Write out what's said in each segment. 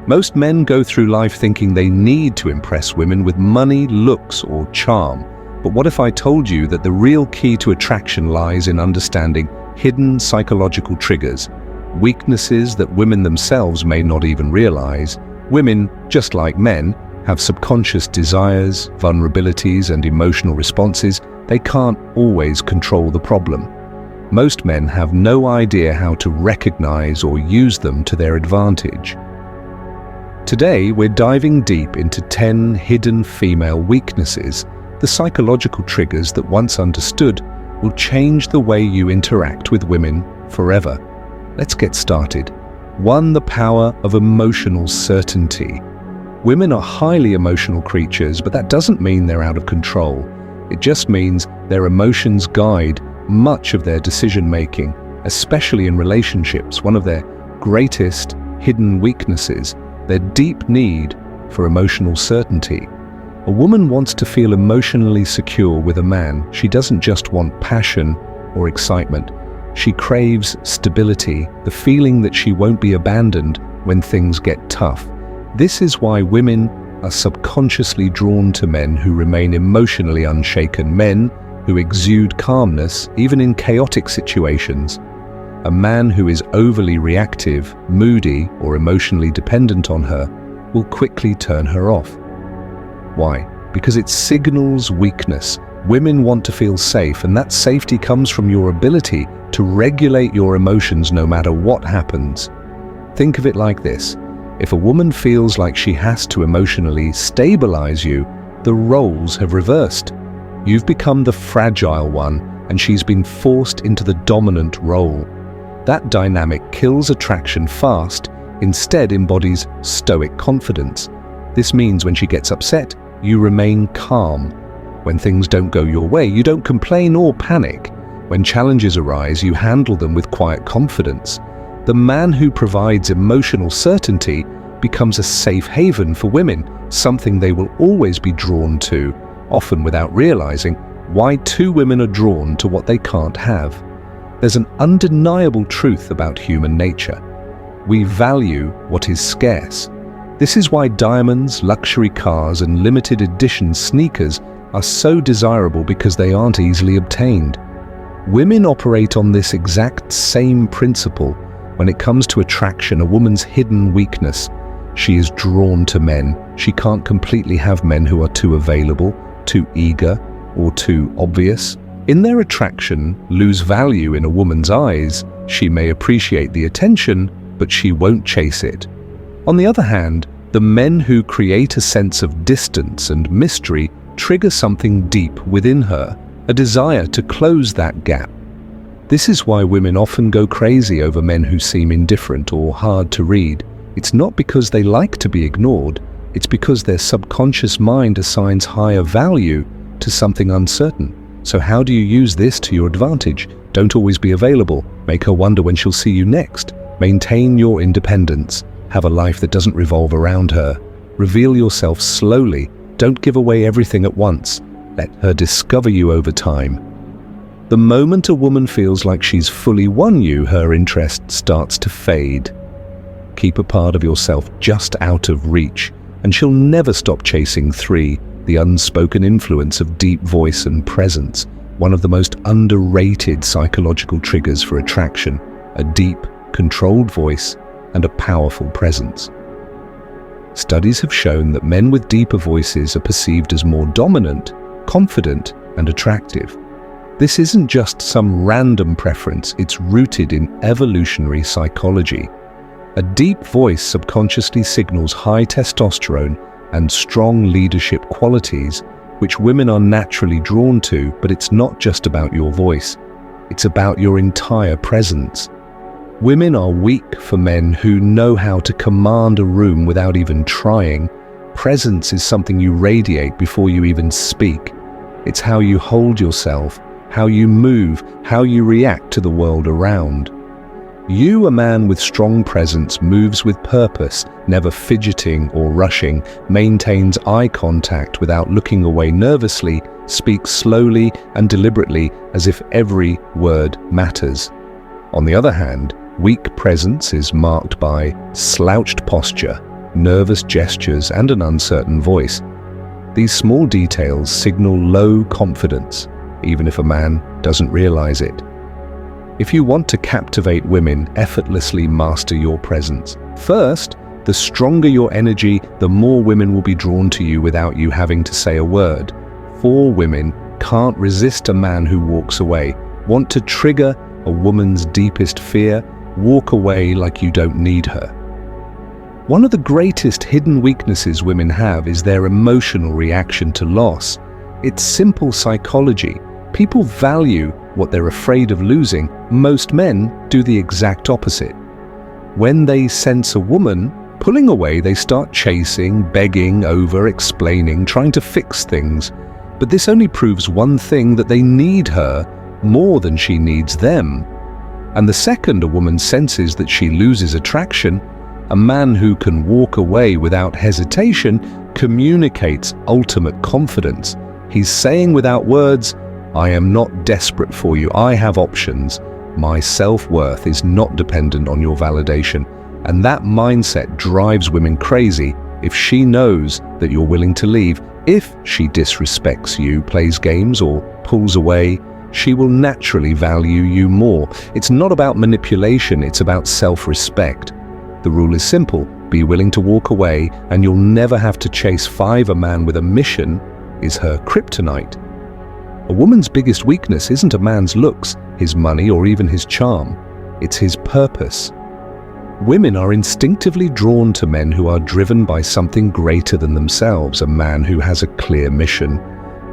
Most men go through life thinking they need to impress women with money, looks, or charm. But what if I told you that the real key to attraction lies in understanding hidden psychological triggers, weaknesses that women themselves may not even realize? Women, just like men, have subconscious desires, vulnerabilities, and emotional responses. They can't always control the problem. Most men have no idea how to recognize or use them to their advantage. Today, we're diving deep into 10 hidden female weaknesses, the psychological triggers that, once understood, will change the way you interact with women forever. Let's get started. 1. The power of emotional certainty. Women are highly emotional creatures, but that doesn't mean they're out of control. It just means their emotions guide much of their decision-making, especially in relationships. One of their greatest hidden weaknesses, their deep need for emotional certainty. A woman wants to feel emotionally secure with a man. She doesn't just want passion or excitement. She craves stability, the feeling that she won't be abandoned when things get tough. This is why women are subconsciously drawn to men who remain emotionally unshaken, men who exude calmness even in chaotic situations. A man who is overly reactive, moody, or emotionally dependent on her will quickly turn her off. Why? Because it signals weakness. Women want to feel safe, and that safety comes from your ability to regulate your emotions no matter what happens. Think of it like this. If a woman feels like she has to emotionally stabilize you, the roles have reversed. You've become the fragile one, and she's been forced into the dominant role. That dynamic kills attraction fast, instead embodies stoic confidence. This means when she gets upset, you remain calm. When things don't go your way, you don't complain or panic. When challenges arise, you handle them with quiet confidence. The man who provides emotional certainty becomes a safe haven for women, something they will always be drawn to, often without realizing why two women are drawn to what they can't have. There's an undeniable truth about human nature. We value what is scarce. This is why diamonds, luxury cars, and limited edition sneakers are so desirable, because they aren't easily obtained. Women operate on this exact same principle. When it comes to attraction, a woman's hidden weakness, she is drawn to men. She can't completely have men who are too available, too eager, or too obvious. In their attraction, lose value in a woman's eyes. She may appreciate the attention, but she won't chase it. On the other hand, the men who create a sense of distance and mystery trigger something deep within her, a desire to close that gap. This is why women often go crazy over men who seem indifferent or hard to read. It's not because they like to be ignored, it's because their subconscious mind assigns higher value to something uncertain. So how do you use this to your advantage? Don't always be available. Make her wonder when she'll see you next. Maintain your independence. Have a life that doesn't revolve around her. Reveal yourself slowly. Don't give away everything at once. Let her discover you over time. The moment a woman feels like she's fully won you, her interest starts to fade. Keep a part of yourself just out of reach, and she'll never stop chasing. 3. The unspoken influence of deep voice and presence. One of the most underrated psychological triggers for attraction. A deep, controlled voice and a powerful presence. Studies have shown that men with deeper voices are perceived as more dominant, confident, and attractive. This isn't just some random preference, it's rooted in evolutionary psychology. A deep voice subconsciously signals high testosterone and strong leadership qualities, which women are naturally drawn to. But it's not just about your voice, it's about your entire presence. Women are weak for men who know how to command a room without even trying. Presence is something you radiate before you even speak. It's how you hold yourself, how you move, how you react to the world around. You, a man with strong presence, moves with purpose, never fidgeting or rushing, maintains eye contact without looking away nervously, speaks slowly and deliberately as if every word matters. On the other hand, weak presence is marked by slouched posture, nervous gestures, and an uncertain voice. These small details signal low confidence, even if a man doesn't realize it. If you want to captivate women, effortlessly master your presence. First, the stronger your energy, the more women will be drawn to you without you having to say a word. 4 women can't resist a man who walks away. Want to trigger a woman's deepest fear? Walk away like you don't need her. One of the greatest hidden weaknesses women have is their emotional reaction to loss. It's simple psychology. People value what they're afraid of losing. Most men do the exact opposite. When they sense a woman pulling away, they start chasing, begging, over-explaining, trying to fix things. But this only proves one thing, that they need her more than she needs them. And the second a woman senses that she loses attraction, a man who can walk away without hesitation communicates ultimate confidence. He's saying without words, I am not desperate for you, I have options. My self-worth is not dependent on your validation. And that mindset drives women crazy. If she knows that you're willing to leave, if she disrespects you, plays games, or pulls away, she will naturally value you more. It's not about manipulation, it's about self-respect. The rule is simple: be willing to walk away, and you'll never have to chase 5. A man with a mission is her kryptonite. A woman's biggest weakness isn't a man's looks, his money, or even his charm. It's his purpose. Women are instinctively drawn to men who are driven by something greater than themselves, a man who has a clear mission.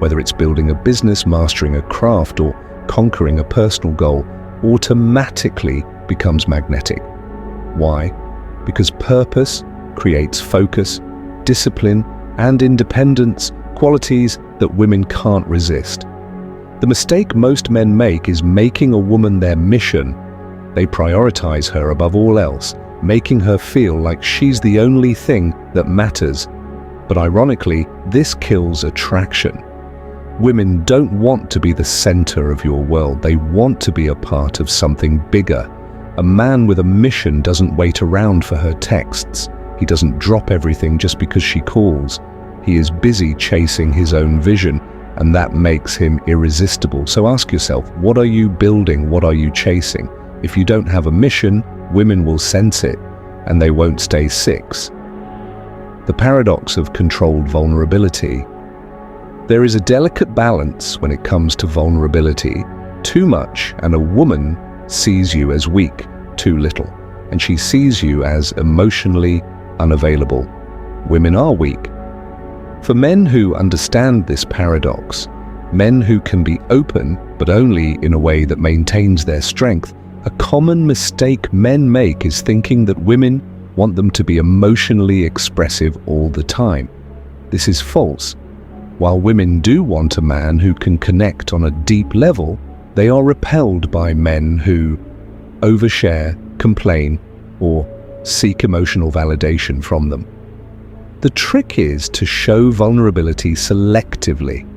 Whether it's building a business, mastering a craft, or conquering a personal goal, automatically becomes magnetic. Why? Because purpose creates focus, discipline, and independence, qualities that women can't resist. The mistake most men make is making a woman their mission. They prioritize her above all else, making her feel like she's the only thing that matters. But ironically, this kills attraction. Women don't want to be the center of your world. They want to be a part of something bigger. A man with a mission doesn't wait around for her texts. He doesn't drop everything just because she calls. He is busy chasing his own vision, and that makes him irresistible. So ask yourself, what are you building? What are you chasing? If you don't have a mission, women will sense it, and they won't stay 6. The paradox of controlled vulnerability. There is a delicate balance when it comes to vulnerability. Too much, and a woman sees you as weak. Too little, and she sees you as emotionally unavailable. Women are weak. For men who understand this paradox, men who can be open but only in a way that maintains their strength, a common mistake men make is thinking that women want them to be emotionally expressive all the time. This is false. While women do want a man who can connect on a deep level, they are repelled by men who overshare, complain, or seek emotional validation from them. The trick is to show vulnerability selectively.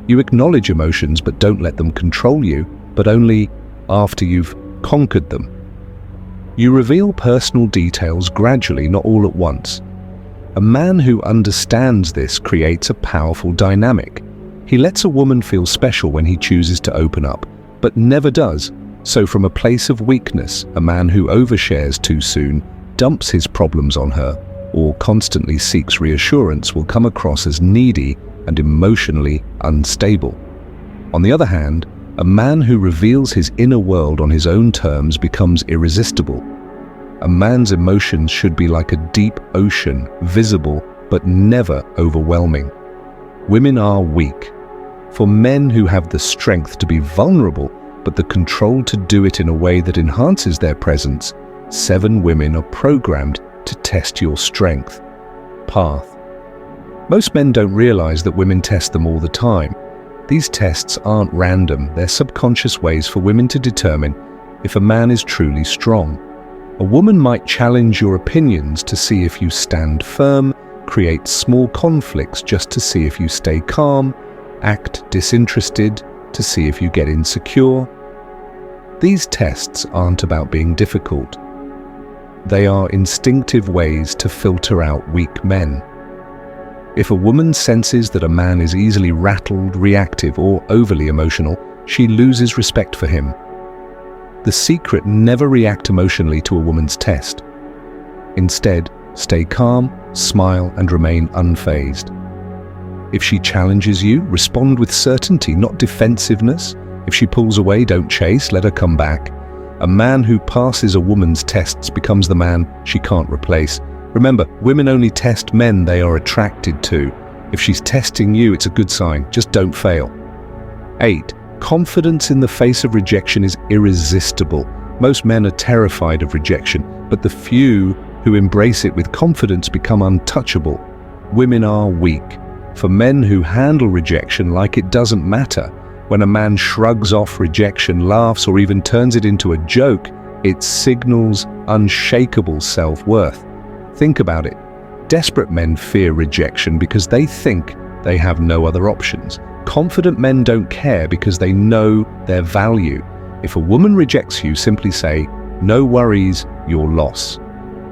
You acknowledge emotions but don't let them control you, but only after you've conquered them. You reveal personal details gradually, not all at once. A man who understands this creates a powerful dynamic. He lets a woman feel special when he chooses to open up, but never does. So from a place of weakness, a man who overshares too soon, dumps his problems on her, or constantly seeks reassurance will come across as needy and emotionally unstable. On the other hand, a man who reveals his inner world on his own terms becomes irresistible. A man's emotions should be like a deep ocean, visible but never overwhelming. Women are weak. For men who have the strength to be vulnerable but the control to do it in a way that enhances their presence, 7 women are programmed to test your strength. Path. Most men don't realize that women test them all the time. These tests aren't random, they're subconscious ways for women to determine if a man is truly strong. A woman might challenge your opinions to see if you stand firm, create small conflicts just to see if you stay calm, act disinterested to see if you get insecure. These tests aren't about being difficult. They are instinctive ways to filter out weak men. If a woman senses that a man is easily rattled, reactive, or overly emotional, she loses respect for him. The secret: never react emotionally to a woman's test. Instead, stay calm, smile, and remain unfazed. If she challenges you, respond with certainty, not defensiveness. If she pulls away, don't chase, let her come back. A man who passes a woman's tests becomes the man she can't replace. Remember, women only test men they are attracted to. If she's testing you, it's a good sign. Just don't fail. 8. Confidence in the face of rejection is irresistible. Most men are terrified of rejection, but the few who embrace it with confidence become untouchable. Women are weak. For men who handle rejection like it doesn't matter, when a man shrugs off rejection, laughs, or even turns it into a joke, it signals unshakable self-worth. Think about it. Desperate men fear rejection because they think they have no other options. Confident men don't care because they know their value. If a woman rejects you, simply say, "No worries, your loss."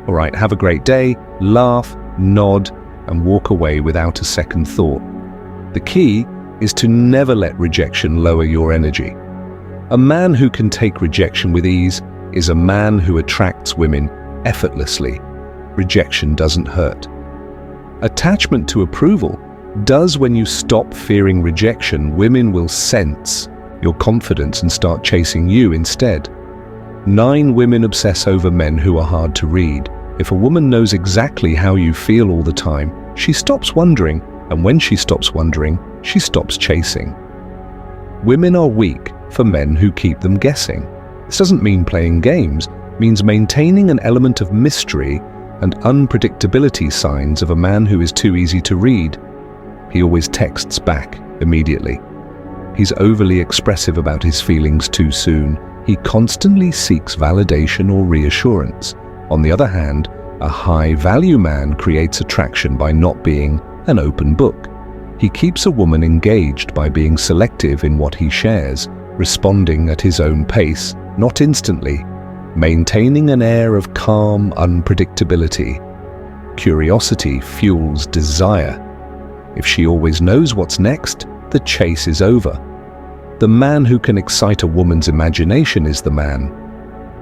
All right, have a great day, laugh, nod, and walk away without a second thought. The key is to never let rejection lower your energy. A man who can take rejection with ease is a man who attracts women effortlessly. Rejection doesn't hurt. Attachment to approval does. When you stop fearing rejection, women will sense your confidence and start chasing you instead. 9 women obsess over men who are hard to read. If a woman knows exactly how you feel all the time, she stops wondering, and when she stops wondering, she stops chasing. Women are weak for men who keep them guessing. This doesn't mean playing games, it means maintaining an element of mystery and unpredictability, signs of a man who is too easy to read. He always texts back immediately. He's overly expressive about his feelings too soon. He constantly seeks validation or reassurance. On the other hand, a high-value man creates attraction by not being an open book. He keeps a woman engaged by being selective in what he shares, responding at his own pace, not instantly, maintaining an air of calm unpredictability. Curiosity fuels desire. If she always knows what's next, the chase is over. The man who can excite a woman's imagination is the man.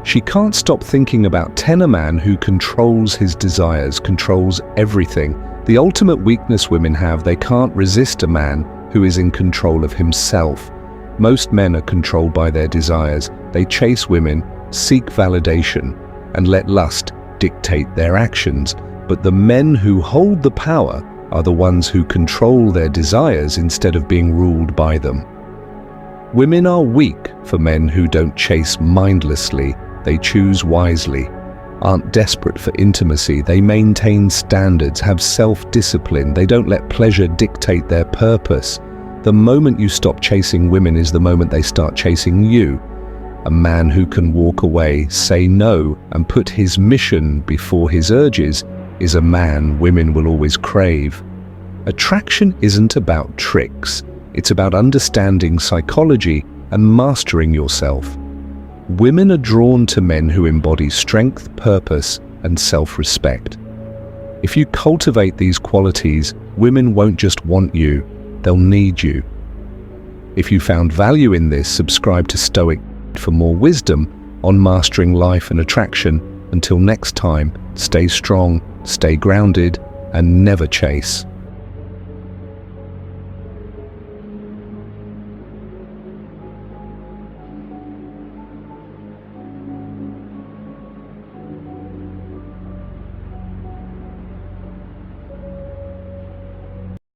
She can't stop thinking about 10. A man who controls his desires controls everything. The ultimate weakness women have: they can't resist a man who is in control of himself. Most men are controlled by their desires. They chase women, seek validation, and let lust dictate their actions. But the men who hold the power are the ones who control their desires instead of being ruled by them. Women are weak for men who don't chase mindlessly. They choose wisely, aren't desperate for intimacy. They maintain standards, have self-discipline. They don't let pleasure dictate their purpose. The moment you stop chasing women is the moment they start chasing you. A man who can walk away, say no, and put his mission before his urges is a man women will always crave. Attraction isn't about tricks. It's about understanding psychology and mastering yourself. Women are drawn to men who embody strength, purpose, and self-respect. If you cultivate these qualities, women won't just want you, they'll need you. If you found value in this, subscribe to Stoic for more wisdom on mastering life and attraction. Until next time, stay strong, stay grounded, and never chase.